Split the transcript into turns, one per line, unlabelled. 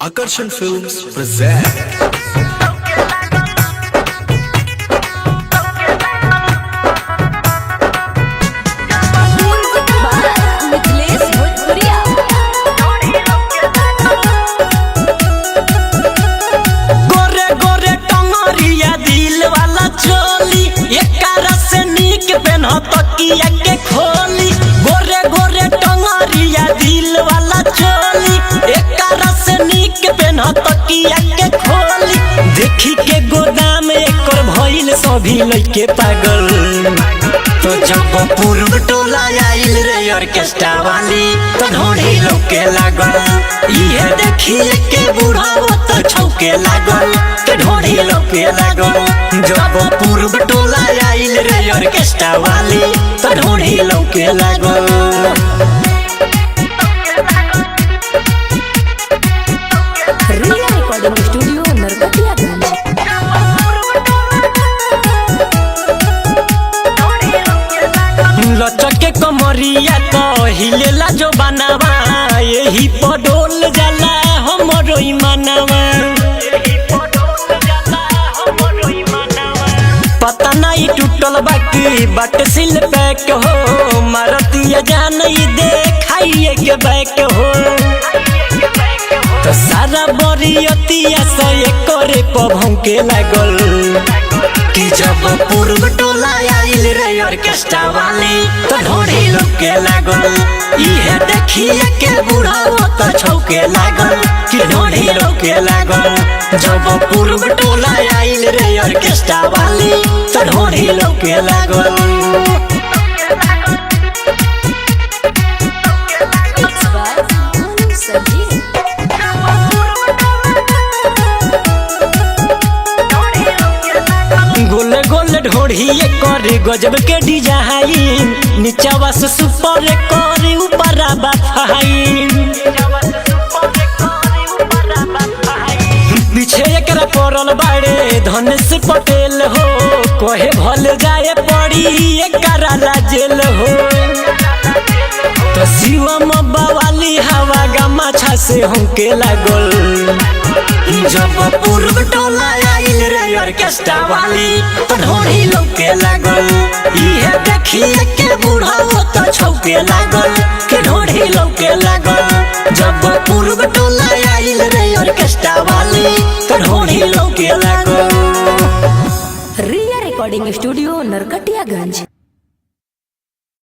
Akarshan Films present
तकिया के खोली गोरे गोरे टंगरिया दिल वाला चोली एक रस नीक पेन तकिया के खोली देखी के गोदाम एकर भइल सभी लइके पागल तो जब पूर्व टोला आइल रे ऑर्केस्ट्रा वाली तो ढोड़ी लौके लागल इहे देखिए के बूढ़ा तो छौके लागल के ढोड़ी लौके लागल जब पूर्व टोला आइल रे ऑर्केस्ट्रा वाली तो ढोड़ी लौके लागल।
रिया रिकॉर्डिंग स्टूडियो नरकटियागंज।
लचके कमरिया तो हिलेला जो बनावा यही पडोल जाला हमरो ईमानवा पता नहीं टूटल बाकी बाट सिल पैक हो मारतिया जान देखाइए के बैक हो तो सारा बरियतिया से करे पभों के लागल कि जब पूर्व टोला आइल रे ऑर्केस्ट्रा वाली तो ढोड़ी लौके लागल इहे देखिए के बूढ़ा तो छौके लागल कि ढोड़ी लौके लागल जब पूर्व टोला आइल रे ऑर्केस्ट्रा वाली तो ढोड़ी लौके लागल। गोले गोले ढोढ़िए कर गजब के डिजाइन नीचवा से सुपर कर ऊपर फाइन पीछे एकरा पड़ल बाड़े धनेश पटेल हो कहे भल जाए पड़ी एकरा लाजेल हो तो शिवम बवाली हवा गमाछा से हमके लागल जब पूर्व टोला आइल रे ऑर्केस्ट्रा वाली तो ढोड़ी लौके लागल इहे देखिए के बूढ़ा तो छौके लागल के ढोड़ी लौके लागल जब पूर्व टोला आइल रे ऑर्केस्ट्रा वाली तो ढोड़ी लौके लागल।
रिया रिकॉर्डिंग स्टूडियो नरकटियागंज।